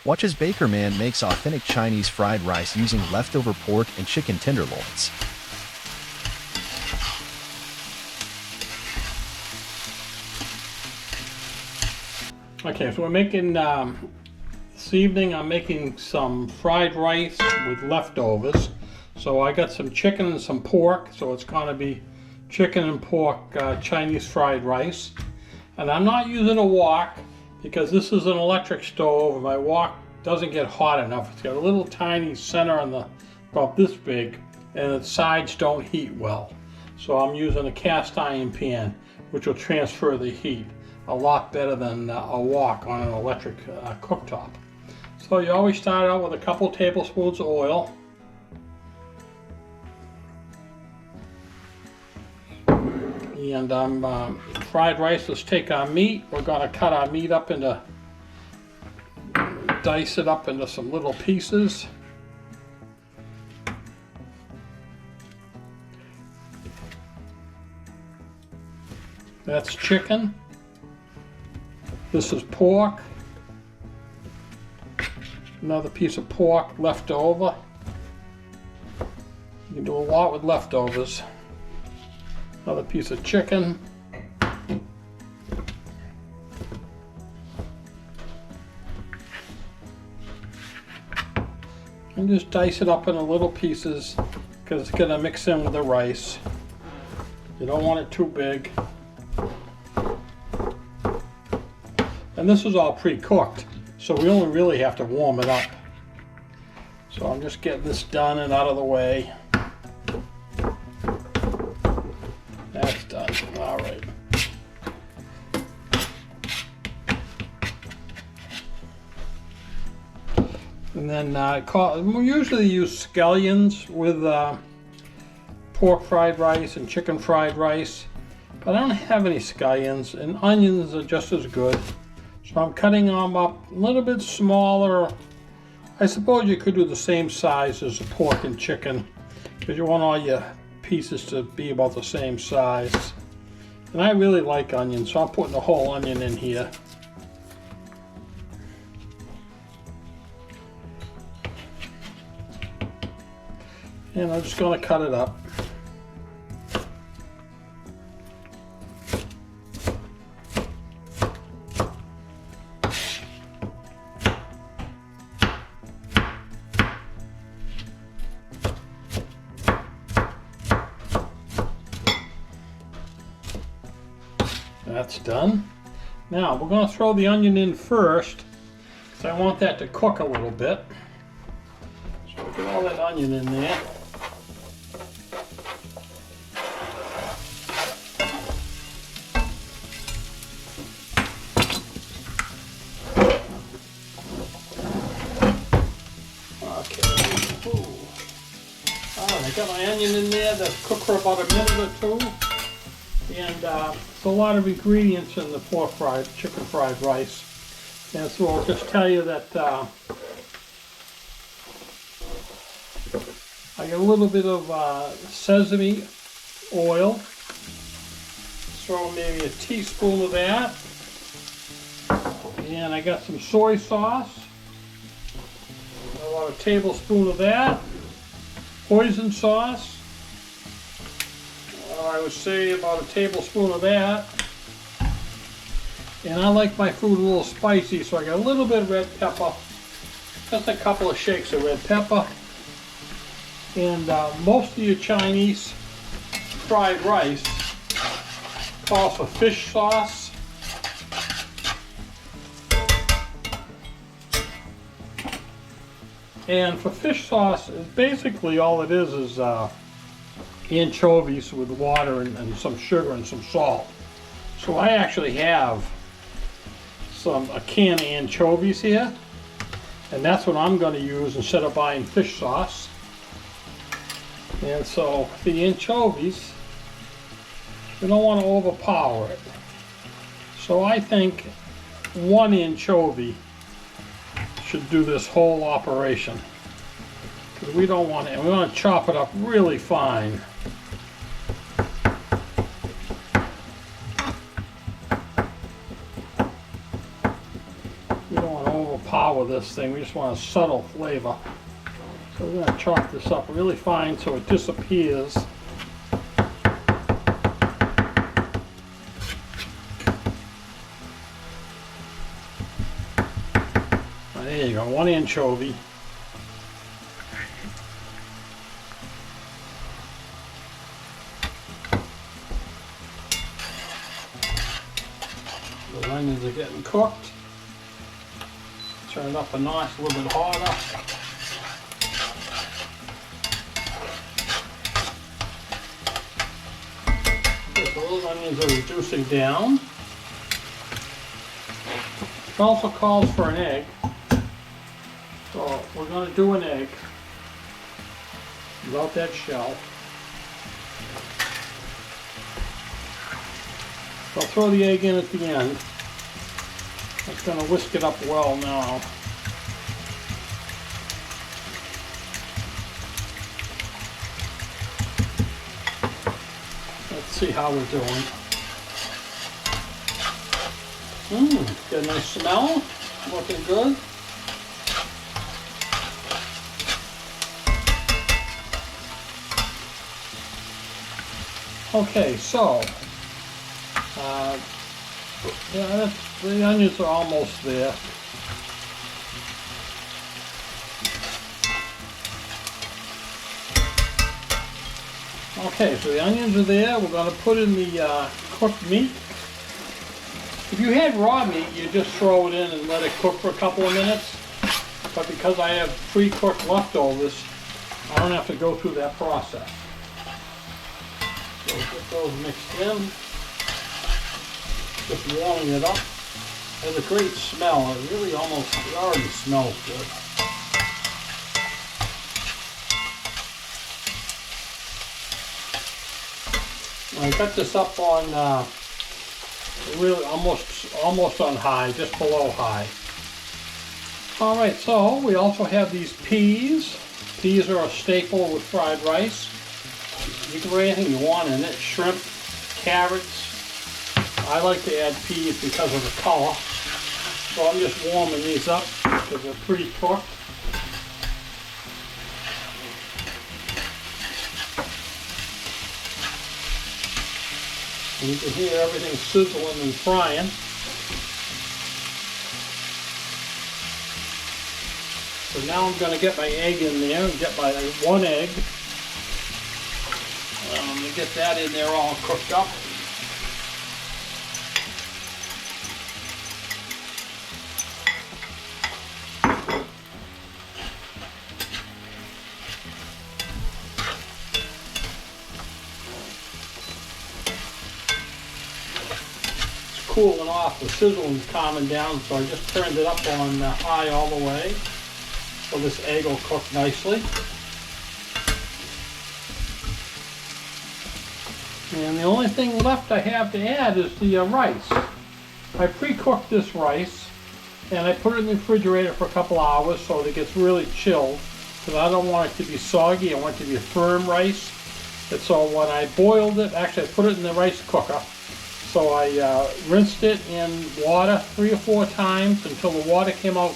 Watch as Baker Man makes authentic Chinese fried rice using leftover pork and chicken tenderloins. Okay, so we're making, this evening I'm making some fried rice with leftovers. So I got some chicken and some pork, so it's going to be chicken and pork Chinese fried rice. And I'm not using a wok because this is an electric stove and my wok doesn't get hot enough. It's got a little tiny center on the, about this big, and the sides don't heat well. So I'm using a cast iron pan, which will transfer the heat a lot better than a wok on an electric cooktop. So you always start out with a couple tablespoons of oil. And fried rice, let's take our meat. We're going to cut our meat up into, dice it up into some little pieces. That's chicken. This is pork. Another piece of pork left over. You can do a lot with leftovers. Another piece of chicken. And just dice it up into little pieces because it's going to mix in with the rice. You don't want it too big. And this is all pre-cooked, so we only really have to warm it up. So I'm just getting this done and out of the way. That's done. All right. And then we usually use scallions with pork fried rice and chicken fried rice, but I don't have any scallions, and onions are just as good. So I'm cutting them up a little bit smaller. I suppose you could do the same size as the pork and chicken because you want all your pieces to be about the same size. And I really like onions, so I'm putting a whole onion in here. And I'm just going to cut it up. That's done. Now we're going to throw the onion in first because I want that to cook a little bit. So we get all that onion in there. Okay. Ooh. All right, I got my onion in there. That's cooked for about a minute or two. And there's a lot of ingredients in the chicken fried rice. And so I'll just tell you that I got a little bit of sesame oil. Throw maybe a teaspoon of that. And I got some soy sauce. About a tablespoon of that. Hoisin sauce. I would say about a tablespoon of that. And I like my food a little spicy, so I got a little bit of red pepper. Just a couple of shakes of red pepper. And most of your Chinese fried rice calls for fish sauce. And for fish sauce, basically all it is anchovies with water and some sugar and some salt. So I actually have a can of anchovies here, and that's what I'm going to use instead of buying fish sauce. And so the anchovies, you don't want to overpower it. So I think one anchovy should do this whole operation, because we don't want it. We want to chop it up really fine. We don't want to overpower with this thing. We just want a subtle flavor. So we're going to chop this up really fine so it disappears. There you go, 1 anchovy. The onions are getting cooked. Turn it up a notch, a little bit harder. Okay, so those onions are reducing down. It also calls for an egg. So we're going to do an egg without that shell. So I'll throw the egg in at the end. That's going to whisk it up well now. Let's see how we're doing. Got a nice smell. Looking good. Okay, so yeah, the onions are almost there. Okay, so the onions are there. We're going to put in the cooked meat. If you had raw meat, you just throw it in and let it cook for a couple of minutes. But because I have pre-cooked leftovers, I don't have to go through that process. So get those mixed in. Just warming it up. It has a great smell. It really it already smells good. I got this up on really almost on high, just below high. All right, so we also have these peas. Peas are a staple with fried rice. You can put anything you want in it, shrimp, carrots. I like to add peas because of the color. So I'm just warming these up because they're pretty cooked. And you can hear everything sizzling and frying. So now I'm going to get my egg in there and get my 1 egg. I'm going to get that in there all cooked up. It's cooling off, the sizzling's calming down, so I just turned it up on high all the way. So this egg will cook nicely. And the only thing left I have to add is the rice. I pre-cooked this rice and I put it in the refrigerator for a couple hours so it gets really chilled, because I don't want it to be soggy. I want it to be a firm rice. And so when I boiled it, actually I put it in the rice cooker. So I rinsed it in water 3 or 4 times until the water came out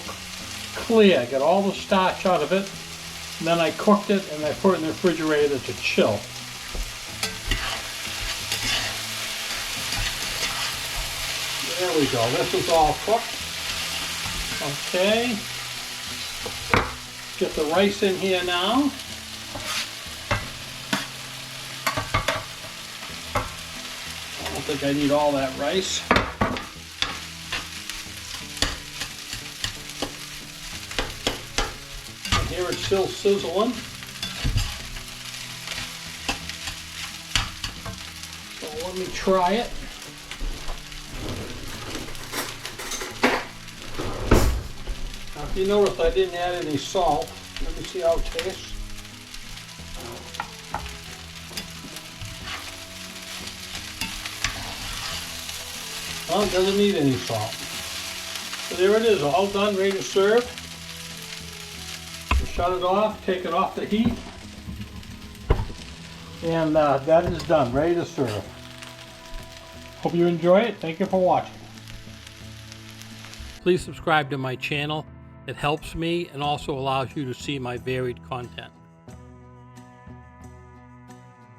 clear. Got all the starch out of it. And then I cooked it and I put it in the refrigerator to chill. There we go. This is all cooked. Okay. Get the rice in here now. I don't think I need all that rice. And here it's still sizzling. So let me try it. Now, if you notice, I didn't add any salt. Let me see how it tastes. Well, it doesn't need any salt. So there it is, all done, ready to serve. So shut it off, take it off the heat. And that is done, ready to serve. Hope you enjoy it. Thank you for watching. Please subscribe to my channel It helps me and also allows you to see my varied content.